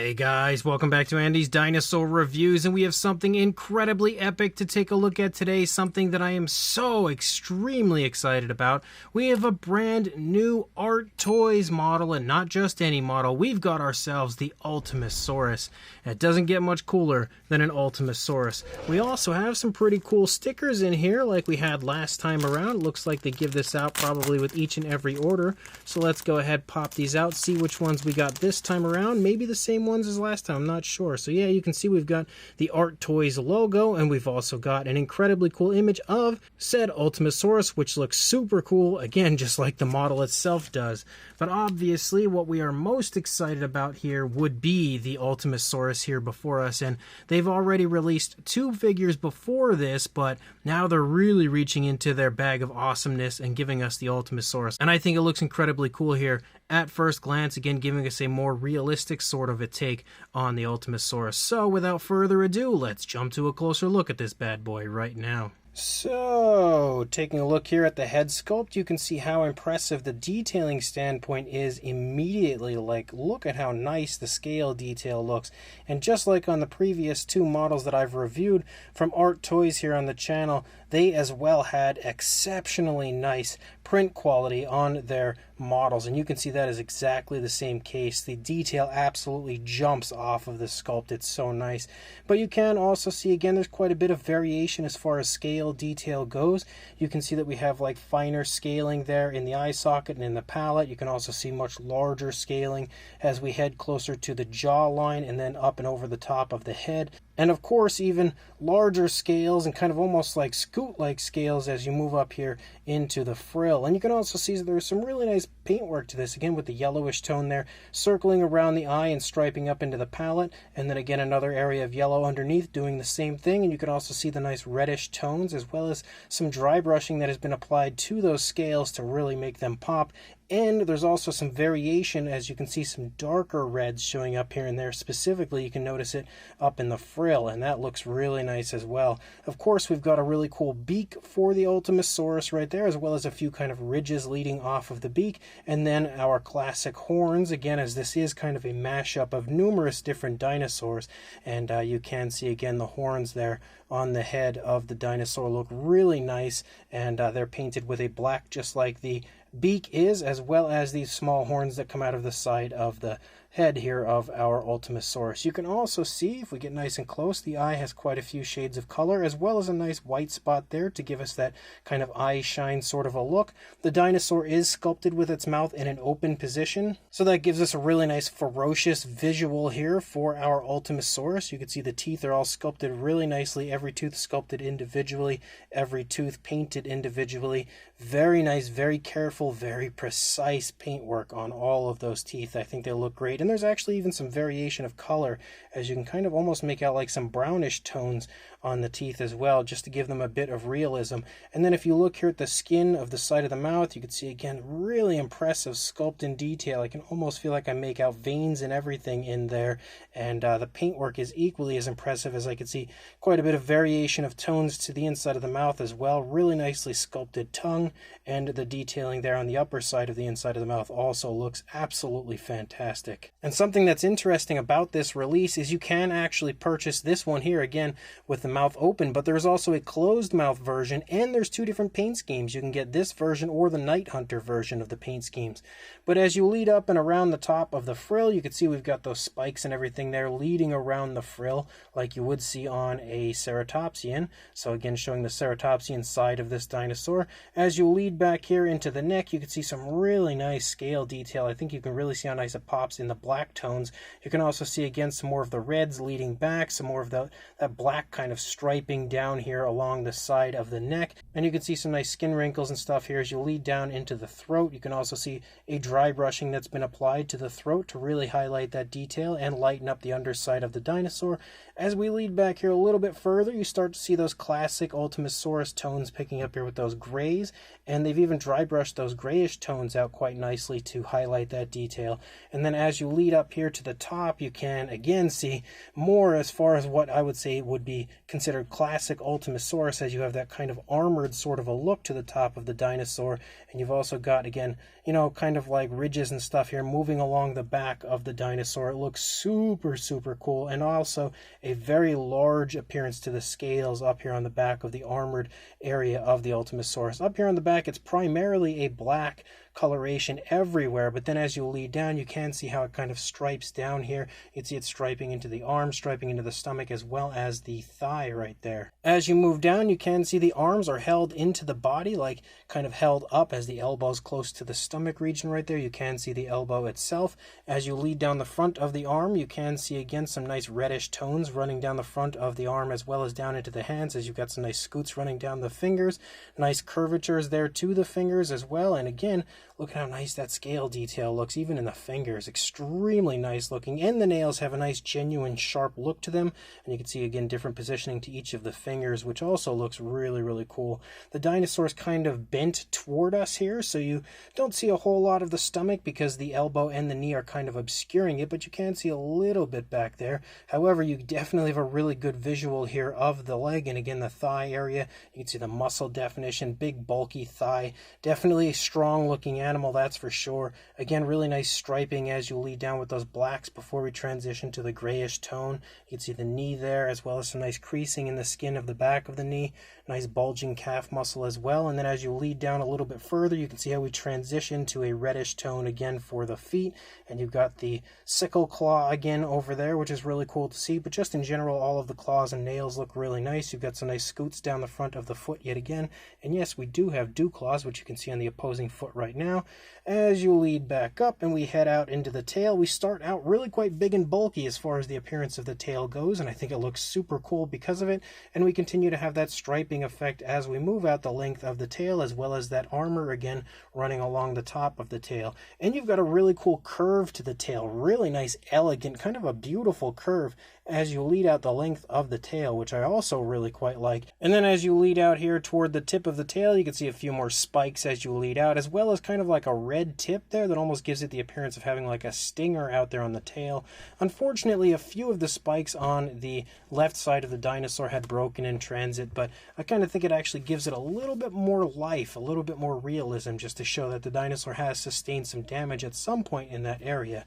Hey guys, welcome back to Andy's Dinosaur Reviews, and we have something incredibly epic to take a look at today, something that I am so extremely excited about. We have a brand new Arttoys model, and not just any model. We've got ourselves the Ultimasaurus. It doesn't get much cooler than an Ultimasaurus. We also have some pretty cool stickers in here like we had last time around. Looks like they give this out probably with each and every order. So let's go ahead, pop these out, see which ones we got this time around. Maybe the same ones as last time, I'm not sure. So yeah, you can see we've got the Arttoys logo, and we've also got an incredibly cool image of said Ultimasaurus, which looks super cool, again, just like the model itself does. But obviously, what we are most excited about here would be the Ultimasaurus here before us, and they've already released two figures before this, but now they're really reaching into their bag of awesomeness and giving us the Ultimasaurus. And I think it looks incredibly cool here at first glance, again giving us a more realistic sort of a take on the Ultimasaurus. So without further ado, let's jump to a closer look at this bad boy right now. So, taking a look here at the head sculpt, you can see how impressive the detailing standpoint is immediately. Like, look at how nice the scale detail looks. And just like on the previous two models that I've reviewed from Arttoys here on the channel, they as well had exceptionally nice print quality on their models. And you can see that is exactly the same case. The detail absolutely jumps off of the sculpt. It's so nice. But you can also see, again, there's quite a bit of variation as far as scale detail goes. You can see that we have like finer scaling there in the eye socket and in the palate. You can also see much larger scaling as we head closer to the jawline and then up and over the top of the head. And of course, even larger scales and kind of almost like scoot-like scales as you move up here into the frill. And you can also see that there's some really nice paintwork to this, again with the yellowish tone there, circling around the eye and striping up into the palate. And then again, another area of yellow underneath doing the same thing. And you can also see the nice reddish tones as well as some dry brushing that has been applied to those scales to really make them pop. And there's also some variation, as you can see some darker reds showing up here and there. Specifically, you can notice it up in the frill, and that looks really nice as well. Of course, we've got a really cool beak for the Ultimasaurus right there, as well as a few kind of ridges leading off of the beak. And then our classic horns, again, as this is kind of a mashup of numerous different dinosaurs. And you can see, again, the horns there on the head of the dinosaur look really nice, and they're painted with a black just like the beak is, as well as these small horns that come out of the side of the head here of our Ultimasaurus. You can also see, if we get nice and close, the eye has quite a few shades of color, as well as a nice white spot there to give us that kind of eye shine sort of a look. The dinosaur is sculpted with its mouth in an open position, so that gives us a really nice ferocious visual here for our Ultimasaurus. You can see the teeth are all sculpted really nicely, every tooth sculpted individually, every tooth painted individually. Very nice, very careful, very precise paintwork on all of those teeth. I think they look great. And there's actually even some variation of color, as you can kind of almost make out like some brownish tones on the teeth as well, just to give them a bit of realism. And then if you look here at the skin of the side of the mouth, you can see again really impressive sculpt in detail. I can almost feel like I make out veins and everything in there. And the paintwork is equally as impressive, as I can see quite a bit of variation of tones to the inside of the mouth as well. Really nicely sculpted tongue, and the detailing there on the upper side of the inside of the mouth also looks absolutely fantastic. And something that's interesting about this release is you can actually purchase this one here, again with the mouth open, but there's also a closed mouth version, and there's two different paint schemes. You can get this version or the Night Hunter version of the paint schemes. But as you lead up and around the top of the frill, you can see we've got those spikes and everything there leading around the frill like you would see on a ceratopsian. So again, showing the ceratopsian side of this dinosaur. As you lead back here into the neck, you can see some really nice scale detail. I think you can really see how nice it pops in the black tones. You can also see again some more of the reds leading back, some more of that black kind of striping down here along the side of the neck. And you can see some nice skin wrinkles and stuff here as you lead down into the throat. You can also see a dry brushing that's been applied to the throat to really highlight that detail and lighten up the underside of the dinosaur. As we lead back here a little bit further, you start to see those classic Ultimasaurus tones picking up here with those grays, and they've even dry brushed those grayish tones out quite nicely to highlight that detail. And then as you lead up here to the top, you can again see more as far as what I would say would be considered classic Ultimasaurus, as you have that kind of armored sort of a look to the top of the dinosaur. And you've also got, again, you know, kind of like ridges and stuff here moving along the back of the dinosaur. It looks super, super cool. And also a very large appearance to the scales up here on the back of the armored area of the Ultimasaurus. Up here on the back, it's primarily a black coloration everywhere, but then as you lead down, you can see how it kind of stripes down here. You can see it striping into the arm, striping into the stomach, as well as the thigh right there. As you move down, you can see the arms are held into the body, like kind of held up as the elbow's close to the stomach region right there. You can see the elbow itself. As you lead down the front of the arm, you can see again some nice reddish tones running down the front of the arm as well as down into the hands, as you've got some nice scoots running down the fingers. Nice curvatures there to the fingers as well. And again, look at how nice that scale detail looks, even in the fingers. Extremely nice looking. And the nails have a nice, genuine, sharp look to them. And you can see, again, different positioning to each of the fingers, which also looks really, really cool. The dinosaur's kind of bent toward us here, so you don't see a whole lot of the stomach because the elbow and the knee are kind of obscuring it, but you can see a little bit back there. However, you definitely have a really good visual here of the leg, and again, the thigh area. You can see the muscle definition, big, bulky thigh. Definitely a strong-looking animal, that's for sure. Again, really nice striping as you lead down with those blacks before we transition to the grayish tone. You can see the knee there, as well as some nice creasing in the skin of the back of the knee. Nice bulging calf muscle as well. And then as you lead down a little bit further, you can see how we transition to a reddish tone again for the feet. And you've got the sickle claw again over there, which is really cool to see. But just in general, all of the claws and nails look really nice. You've got some nice scoots down the front of the foot yet again. And yes, we do have dew claws, which you can see on the opposing foot right now. As you lead back up and we head out into the tail, we start out really quite big and bulky as far as the appearance of the tail goes, and I think it looks super cool because of it. And we continue to have that striping effect as we move out the length of the tail, as well as that armor again running along the top of the tail. And you've got a really cool curve to the tail, really nice, elegant, kind of a beautiful curve as you lead out the length of the tail, which I also really quite like. And then as you lead out here toward the tip of the tail, you can see a few more spikes as you lead out, as well as kind of like a red tip there that almost gives it the appearance of having like a stinger out there on the tail. Unfortunately, a few of the spikes on the left side of the dinosaur had broken in transit, but I kind of think it actually gives it a little bit more life, a little bit more realism, just to show that the dinosaur has sustained some damage at some point in that area.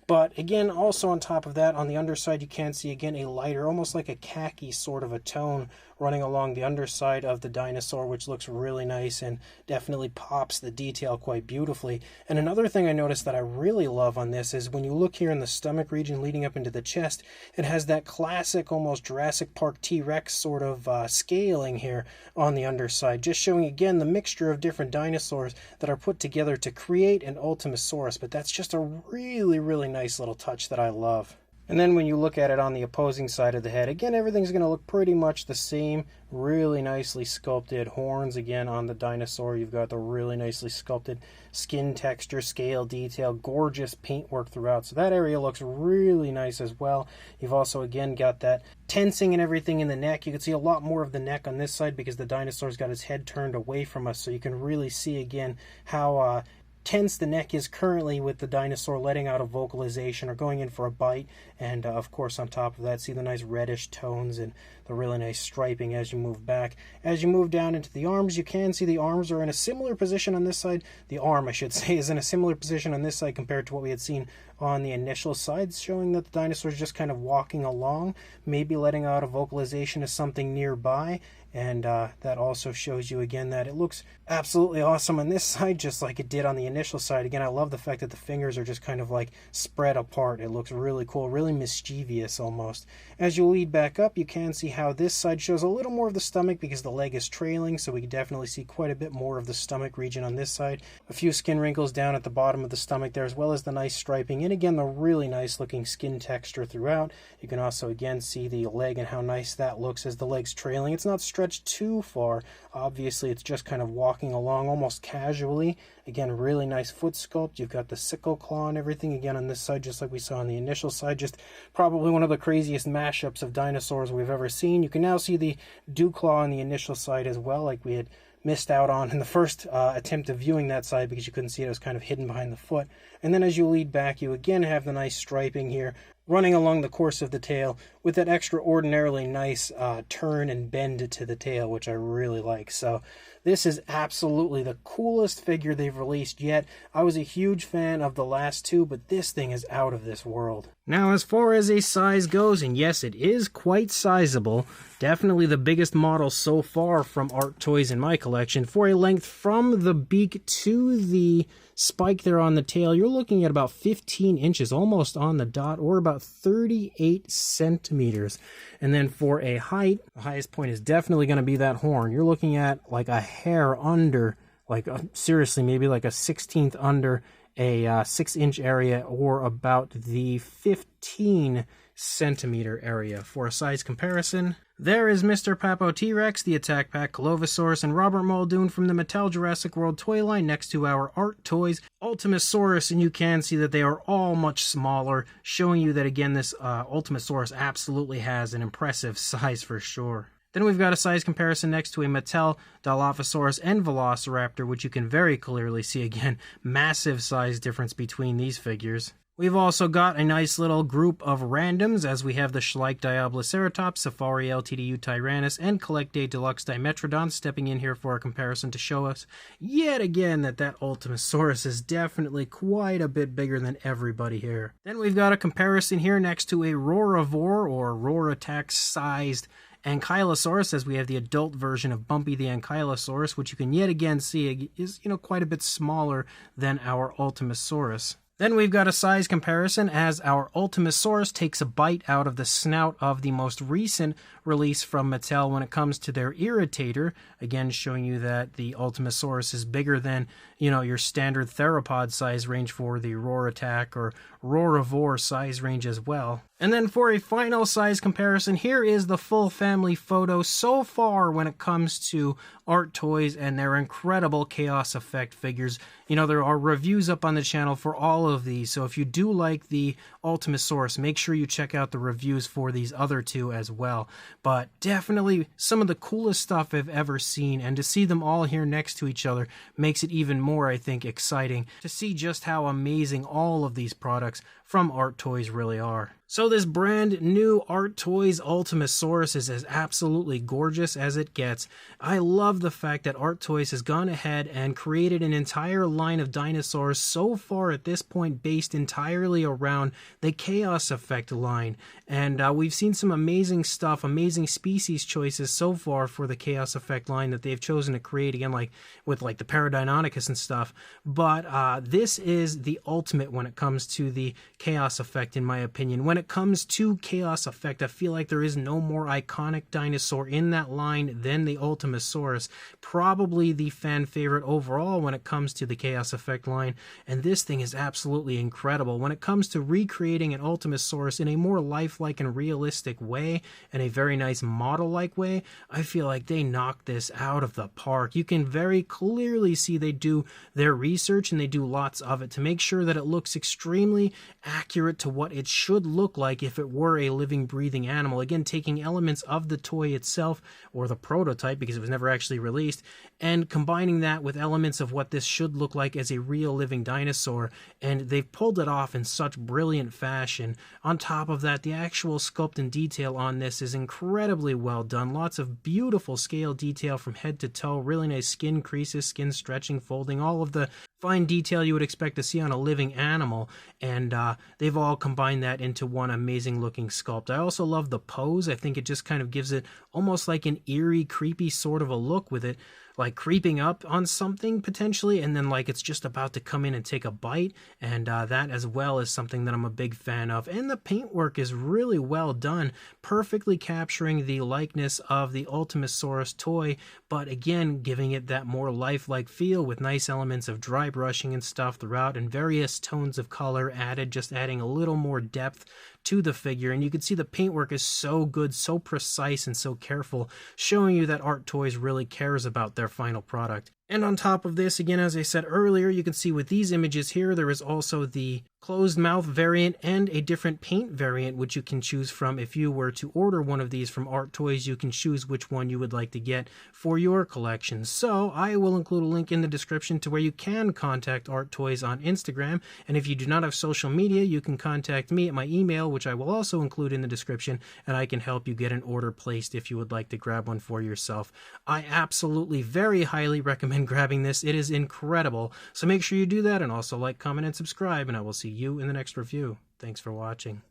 But again, also on top of that, on the underside, you can see again a lighter, almost like a khaki sort of a tone running along the underside of the dinosaur, which looks really nice and definitely pops the detail quite beautifully. And another thing I noticed that I really love on this is when you look here in the stomach region leading up into the chest, it has that classic, almost Jurassic Park T-Rex sort of scaling here on the underside, just showing again the mixture of different dinosaurs that are put together to create an Ultimasaurus. But that's just a really, really nice little touch that I love. And then when you look at it on the opposing side of the head, again, everything's going to look pretty much the same. Really nicely sculpted horns again on the dinosaur. You've got the really nicely sculpted skin texture, scale detail, gorgeous paintwork throughout. So that area looks really nice as well. You've also, again, got that tensing and everything in the neck. You can see a lot more of the neck on this side because the dinosaur's got his head turned away from us. So you can really see, again, how tense the neck is currently with the dinosaur letting out a vocalization or going in for a bite. And of course, on top of that, see the nice reddish tones and the really nice striping as you move back. As you move down into the arms, you can see the arms are in a similar position on this side. The arm, I should say, is in a similar position on this side compared to what we had seen on the initial sides, showing that the dinosaur is just kind of walking along, maybe letting out a vocalization of something nearby. And that also shows you again that it looks absolutely awesome on this side, just like it did on the initial side. Again, I love the fact that the fingers are just kind of like spread apart. It looks really cool, really mischievous almost. As you lead back up, you can see how this side shows a little more of the stomach because the leg is trailing, so we can definitely see quite a bit more of the stomach region on this side. A few skin wrinkles down at the bottom of the stomach there, as well as the nice striping, and again, the really nice looking skin texture throughout. You can also again see the leg and how nice that looks as the leg's trailing. It's not stretched too far. Obviously, it's just kind of walking along almost casually. Again, really nice foot sculpt. You've got the sickle claw and everything again on this side, just like we saw on the initial side. Just probably one of the craziest mashups of dinosaurs we've ever seen. You can now see the dew claw on the initial side as well, like we had missed out on in the first attempt of viewing that side because you couldn't see it. It was kind of hidden behind the foot. And then as you lead back, you again have the nice striping here running along the course of the tail with that extraordinarily nice turn and bend to the tail, which I really like. So this is absolutely the coolest figure they've released yet. I was a huge fan of the last two, but this thing is out of this world. Now, as far as a size goes, and yes, it is quite sizable, definitely the biggest model so far from Arttoys in my collection. For a length from the beak to the spike there on the tail, you're looking at about 15 inches, almost on the dot, or about 38 centimeters. And then for a height, the highest point is definitely going to be that horn. You're looking at like a hair under, like seriously, maybe like a 16th under a 6-inch area, or about the 15 centimeter area. For a size comparison, there is Mr. Papo T-Rex, the Attack Pack Colovosaurus, and Robert Muldoon from the Mattel Jurassic World toy line next to our Arttoys Ultimasaurus, and you can see that they are all much smaller, showing you that, again, this Ultimasaurus absolutely has an impressive size for sure. Then we've got a size comparison next to a Mattel Dilophosaurus and Velociraptor, which you can very clearly see, again, massive size difference between these figures. We've also got a nice little group of randoms, as we have the Schleich Diabloceratops, Safari LTDU Tyrannus, and Collect Day Deluxe Dimetrodon stepping in here for a comparison to show us yet again that Ultimasaurus is definitely quite a bit bigger than everybody here. Then we've got a comparison here next to a Roaravore, or Roar-Attack sized Ankylosaurus, as we have the adult version of Bumpy the Ankylosaurus, which you can yet again see is, quite a bit smaller than our Ultimasaurus. Then we've got a size comparison, as our Ultimasaurus takes a bite out of the snout of the most recent release from Mattel when it comes to their Irritator, again showing you that the Ultimasaurus is bigger than, your standard theropod size range for the Roar-Attack or Roaravore size range as well. And then for a final size comparison, here is the full family photo so far when it comes to Arttoys and their incredible Chaos Effect figures. There are reviews up on the channel for all of these, so if you do like the Ultimasaurus, make sure you check out the reviews for these other two as well. But definitely some of the coolest stuff I've ever seen, and to see them all here next to each other makes it even more, I think, exciting to see just how amazing all of these products from Arttoys really are. So this brand new Arttoys Ultimasaurus is as absolutely gorgeous as it gets. I love the fact that Arttoys has gone ahead and created an entire line of dinosaurs so far at this point based entirely around the Chaos Effect line. And we've seen some amazing stuff, amazing species choices so far for the Chaos Effect line that they've chosen to create, again, like with the Paradeinonychus and stuff. But this is the ultimate when it comes to the Chaos Effect, in my opinion. When it comes to Chaos Effect, I feel like there is no more iconic dinosaur in that line than the Ultimasaurus. Probably the fan favorite overall when it comes to the Chaos Effect line, and this thing is absolutely incredible. When it comes to recreating an Ultimasaurus in a more lifelike and realistic way, and a very nice model-like way, I feel like they knocked this out of the park. You can very clearly see they do their research, and they do lots of it to make sure that it looks extremely accurate to what it should look like if it were a living, breathing animal. Again, taking elements of the toy itself, or the prototype, because it was never actually released, and combining that with elements of what this should look like as a real living dinosaur, and they've pulled it off in such brilliant fashion. On top of that, the actual sculpt and detail on this is incredibly well done. Lots of beautiful scale detail from head to toe, really nice skin creases, skin stretching, folding, all of the fine detail you would expect to see on a living animal, and they've all combined that into one amazing looking sculpt. I also love the pose. I think it just kind of gives it almost like an eerie, creepy sort of a look with it, like creeping up on something potentially, and then like it's just about to come in and take a bite, and that as well is something that I'm a big fan of. And the paintwork is really well done, perfectly capturing the likeness of the Ultimasaurus toy, but again giving it that more lifelike feel with nice elements of dry brushing and stuff throughout, and various tones of color added, just adding a little more depth to the figure. And you can see the paintwork is so good, so precise, and so careful, showing you that Arttoys really cares about their final product. And on top of this, again, as I said earlier, you can see with these images here, there is also the closed mouth variant and a different paint variant, which you can choose from. If you were to order one of these from Arttoys, you can choose which one you would like to get for your collection. So I will include a link in the description to where you can contact Arttoys on Instagram. And if you do not have social media, you can contact me at my email, which I will also include in the description, and I can help you get an order placed if you would like to grab one for yourself. I absolutely very highly recommend grabbing this. It is incredible. So make sure you do that, and also like, comment, and subscribe, and I will see you in the next review. Thanks for watching.